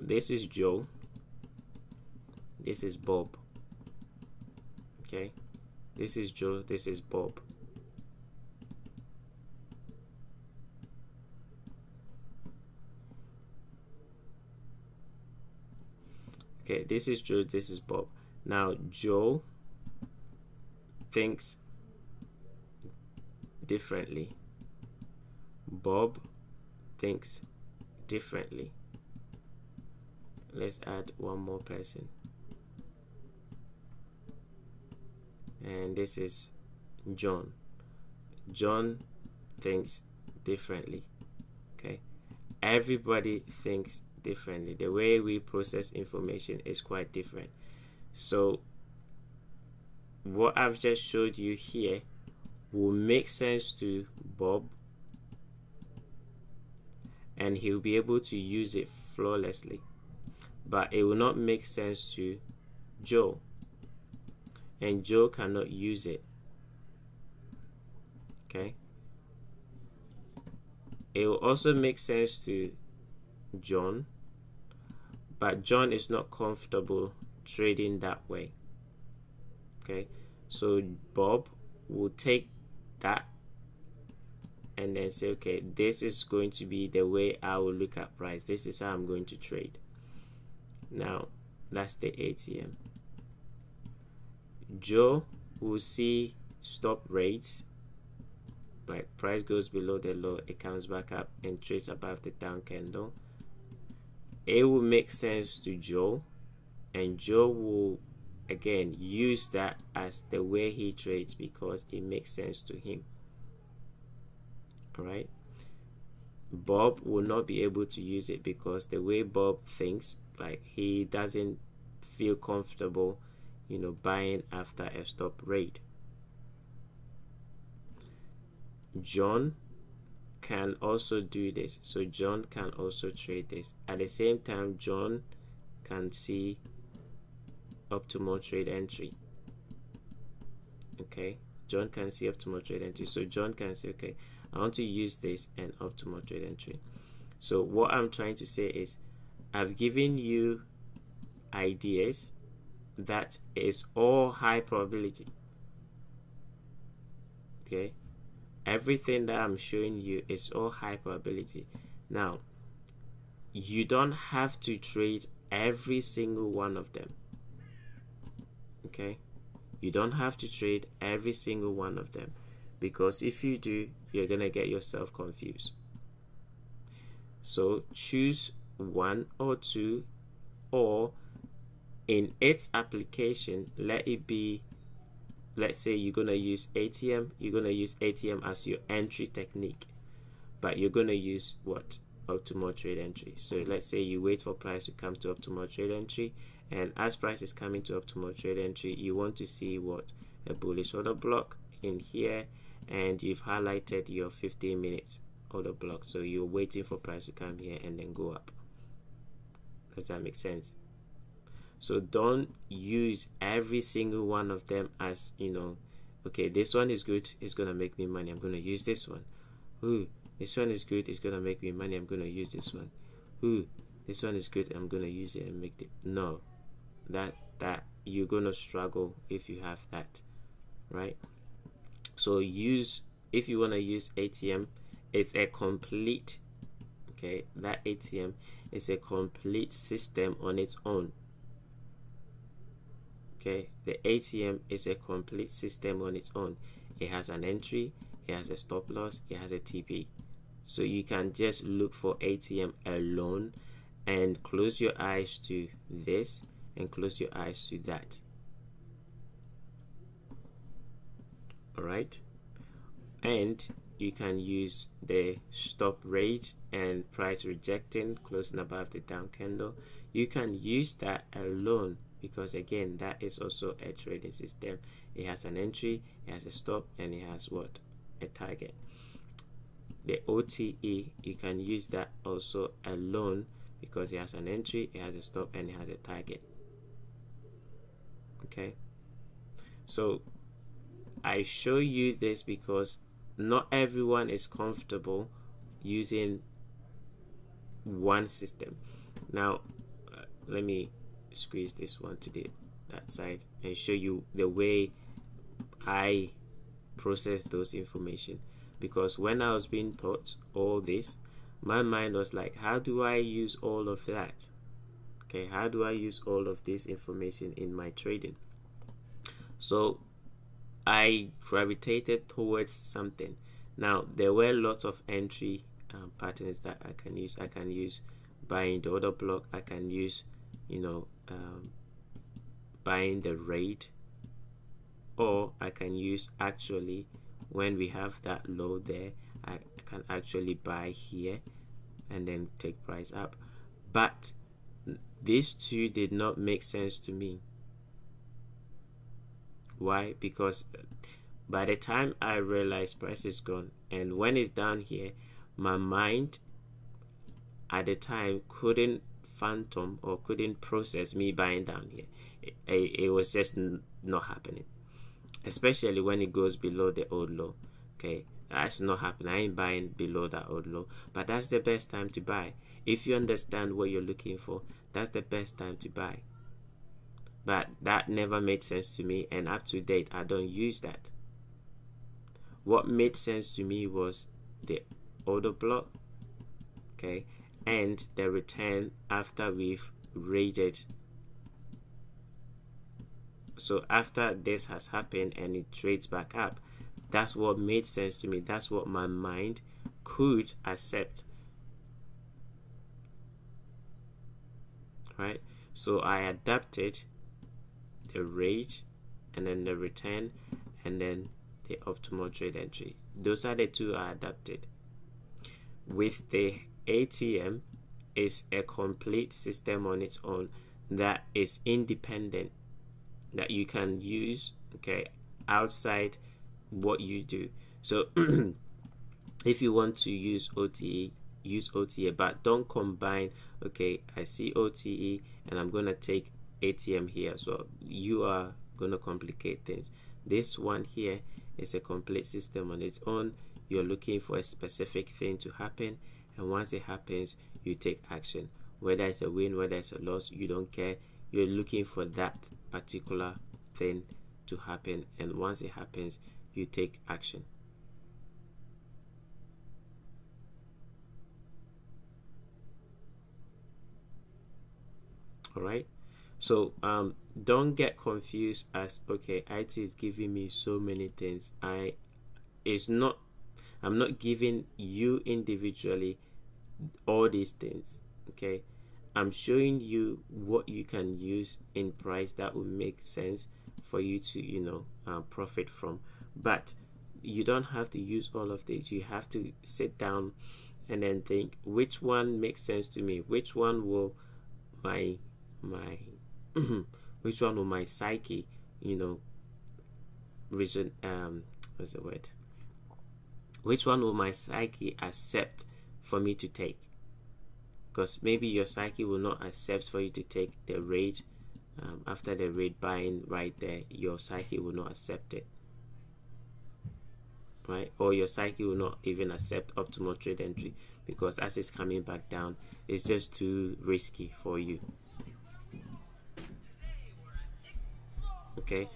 this is Joe, this is Bob. Okay, this is Joe, this is Bob. Okay, this is Joe, this is Bob. Now Joe thinks differently, Bob thinks differently. Let's add one more person, and this is John. John thinks differently. Okay, everybody thinks differently. The way we process information is quite different. So what I've just showed you here will make sense to Bob, and he'll be able to use it flawlessly, but it will not make sense to Joe, and Joe cannot use it. Okay, it will also make sense to John, but John is not comfortable trading that way. Okay, so Bob will take that and then say, okay, this is going to be the way I will look at price. This is how I'm going to trade. Now that's the ATM. Joe will see stop rates, like price goes below the low, it comes back up and trades above the down candle. It will make sense to Joe, and Joe will again use that as the way he trades because it makes sense to him. All right, Bob will not be able to use it because the way Bob thinks, like, he doesn't feel comfortable, you know, buying after a stop rate. John can also do this, so John can also trade this. At the same time, John can see optimal trade entry. Okay, John can see optimal trade entry, so John can say, okay, I want to use this and optimal trade entry. So what I'm trying to say is, I've given you ideas that is all high probability. Okay, everything that I'm showing you is all high probability. Now, you don't have to trade every single one of them. Okay, you don't have to trade every single one of them, because if you do, you're gonna get yourself confused. So choose one or two, or in its application, let it be, let's say you're gonna use ATM, you're gonna use ATM as your entry technique, but you're gonna use what? Optimal trade entry. So let's say you wait for price to come to optimal trade entry, and as price is coming to optimal trade entry, you want to see what? A bullish order block in here, and you've highlighted your 15 minutes order block, so you're waiting for price to come here and then go up. Does that make sense? So don't use every single one of them as, you know, okay, this one is good, it's gonna make me money, I'm gonna use this one. Ooh, this one is good, it's gonna make me money, I'm gonna use this one. Ooh, this one is good, I'm gonna use it and make it. No, that you're gonna struggle if you have that, right? So use, if you want to use ATM, it's a complete, okay, that ATM is a complete system on its own. Okay, the ATM is a complete system on its own. It has an entry, it has a stop loss, it has a TP. So you can just look for ATM alone and close your eyes to this and close your eyes to that. Alright, and you can use the stop rate and price rejecting, closing above the down candle. You can use that alone, because again, that is also a trading system. It has an entry, it has a stop, and it has what? A target. The OTE, you can use that also alone, because it has an entry, it has a stop, and it has a target. Okay, so I show you this because not everyone is comfortable using one system. Now, let me squeeze this one to that side and show you the way I process those information. Because when I was being taught all this, my mind was like, how do I use all of that? Okay, how do I use all of this information in my trading? So I gravitated towards something. Now there were lots of entry patterns that I can use. I can use buying the order block. I can use, buying the rate, or I can use actually when we have that low there, I can actually buy here and then take price up. But these two did not make sense to me. Why? Because by the time I realized price is gone, and when it's down here, my mind at the time couldn't phantom or couldn't process me buying down here. It was just not happening, especially when it goes below the old low. Okay, that's not happening. I ain't buying below that old low, but that's the best time to buy. If you understand what you're looking for, that's the best time to buy. But that never made sense to me, and up to date I don't use that. What made sense to me was the order block, okay, and the return after we've raided. So after this has happened and it trades back up, that's what made sense to me. That's what my mind could accept, right? So I adapted the rate and then the return and then the optimal trade entry. Those are the two I adapted. With the ATM, is a complete system on its own that is independent, that you can use, okay, outside what you do. So if you want to use OTE, use OTE, but don't combine, okay, I see OTE and I'm going to take ATM here as well. You are going to complicate things. This one here is a complete system on its own. You're looking for a specific thing to happen, and once it happens, you take action. Whether it's a win, whether it's a loss, you don't care. You're looking for that particular thing to happen, and once it happens, you take action. All right, so don't get confused as, okay, IT is giving me so many things. I'm not giving you individually all these things, okay? I'm showing you what you can use in price that will make sense for you to, profit from. But you don't have to use all of this. You have to sit down and then think, which one makes sense to me? Which one will my which one will my psyche, reason, what's the word? Which one will my psyche accept for me to take? Because maybe your psyche will not accept for you to take the rate after the rate buying right there. Your psyche will not accept it, right? Or your psyche will not even accept optimal trade entry, because as it's coming back down, it's just too risky for you. Okay,